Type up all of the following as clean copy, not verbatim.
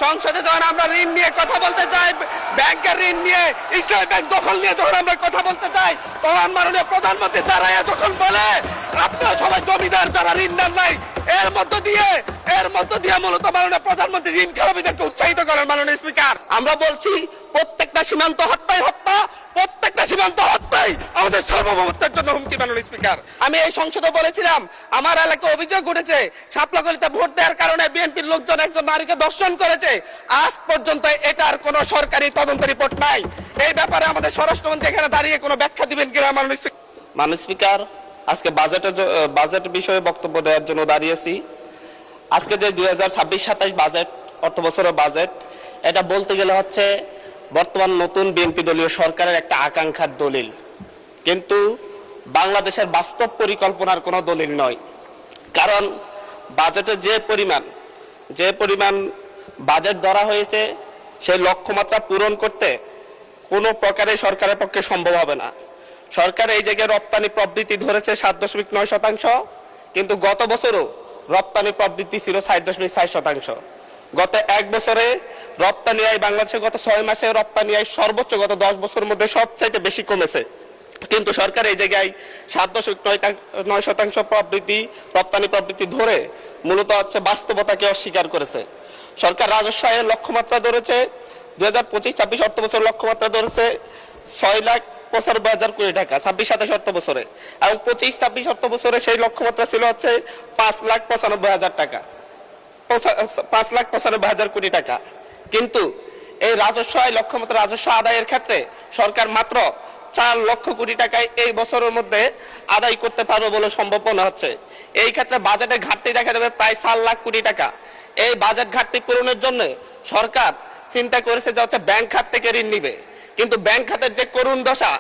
সংসদে যখন আমরা ঋণ নিয়ে কথা বলতে চাই, ব্যাংকের ঋণ নিয়ে, ইসলামী ব্যাংক দখল নিয়ে যখন আমরা কথা বলতে চাই, তখন মাননীয় প্রধানমন্ত্রী দাঁড়ায় যখন বলে আপনারা সবাই জমিদার যারা ঋণ নেন নাই, এর মধ্য দিয়ে মূলত মাননীয় প্রধানমন্ত্রী ঋণ খেলাপিদেরকে উৎসাহিত করেন। মাননীয় স্পিকার, আমরা বলছি প্রত্যেকটা সীমান্ত হত্যাই হত্যা, প্রত্যেকটা সীমান্ত হত্যাই আমাদের সার্বভৌমত্বের জন্য হুমকি। মাননীয় স্পিকার, আমি এই সংসদে বলেছিলাম আমার এলাকায় অভিযোগ উঠেছে শাপলাকলিতে ভোট দেওয়ার কারণে বিএনপির লোকজন একজন নারীকে ধর্ষণ করেছে। আজ পর্যন্ত এটার কোনো সরকারি তদন্ত রিপোর্ট নাই। এই ব্যাপারে আমাদের স্বরাষ্ট্রমন্ত্রী এখানে দাঁড়িয়ে কোনো ব্যাখ্যা দিবেন কিনা? মাননীয় স্পিকার, আজকে বাজেট বিষয়ে বক্তব্য দেওয়ার জন্য দাঁড়িয়েছি। আজকে যে 2026-27 বাজেট অর্থ বছরের বাজেট, এটা বলতে গেলে হচ্ছে বর্তমান নতুন বিএনপি দলীয় সরকারের একটা আকাঙ্ক্ষার দলিল, কিন্তু বাংলাদেশের বাস্তব পরিকল্পনার কোনো দলিল নয়। কারণ বাজেটে যে পরিমাণ বাজেট ধরা হয়েছে সেই লক্ষ্যমাত্রা পূরণ করতে কোনো প্রকারে সরকারের পক্ষে সম্ভব হবে না। সরকার এই জায়গায় রপ্তানি প্রবৃদ্ধি ধরেছে 7.9%, কিন্তু গত বছরও রপ্তানি প্রবৃদ্ধি ছিল 7.4%। গত এক বছরে রপ্তানি আয় বাংলাদেশে গত 6 মাসে রপ্তানি আয় সর্বোচ্চ গত 10 বছরের মধ্যে সবচাইতে বেশি কমেছে, কিন্তু সরকার এই জায়গায় 7.9% প্রবৃদ্ধি রপ্তানি প্রবৃদ্ধি ধরে মূলত হচ্ছে বাস্তবতাকে অস্বীকার করেছে। সরকার রাজস্ব আয়ের লক্ষ্যমাত্রা ধরেছে 2025-26 অর্থ বছর লক্ষ্যমাত্রা ধরেছে 6,95,000 কোটি টাকা 26-27 অর্থ বছরে, এবং 25-26 অর্থ বছরে সেই লক্ষ্যমাত্রা ছিল হচ্ছে 5,95,000 টাকা, 5,95,000 কোটি টাকা। কিন্তু এই রাজস্ব আয় লক্ষ্যমাত্রা রাজস্ব আদায়ের ক্ষেত্রে সরকার মাত্র 4 লক্ষ কোটি টাকায় এই বছরের মধ্যে আদায় করতে পারবে বলে সম্ভব মনে হচ্ছে। এই ক্ষেত্রে বাজেটে ঘাটতি দেখা যাবে প্রায় 4 লাখ কোটি টাকা। এই বাজেট ঘাটতি পূরণের জন্য সরকার চিন্তা করেছে যে হচ্ছে ব্যাংক খাত থেকে ঋণ নিবে, কিন্তু ব্যাংক খাতের যে করুণ দশা,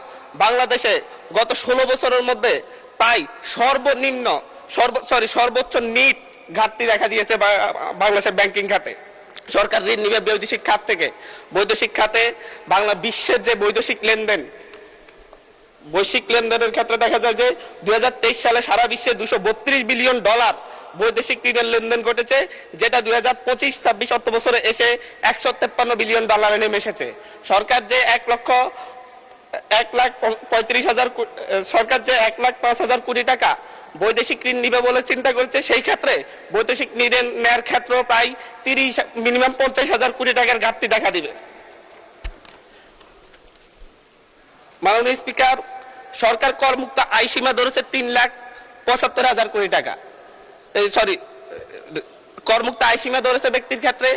বাংলাদেশে গত 16 বছরের মধ্যে প্রায় সর্বোচ্চ নিট ঘাটতি দেখা দিয়েছে বাংলাদেশের ব্যাংকিং খাতে। সরকার ঋণ নিবে বৈদেশিক খাত থেকে। বৈদেশিক খাতে বিশ্বের যে বৈদেশিক লেনদেনের ক্ষেত্রে দেখা যায় যে 2023 সালে সারা বিশ্বে $232 বিলিয়ন বৈদেশিক ঋণের লেনদেন ঘটেছে, যেটা 2025-26 অর্থ বছরে এসে $153 বিলিয়ন নেমে এসেছে। সরকার যে 1,35,000 কোটি টাকা বৈদেশিক ঋণ নিবে বলে চিন্তা করছে, সেই ক্ষেত্রে বৈদেশিক ঋণ নেওয়ার ক্ষেত্রে প্রায় মিনিমাম 50,000 কোটি টাকার ঘাটতি দেখা দিবে। মাননীয় স্পিকার, সরকার করমুক্ত আয় সীমা ধরেছে 3,75,000 কোটি টাকা। করমুক্ত আয় সীমা ধরেছে ব্যক্তির ক্ষেত্রে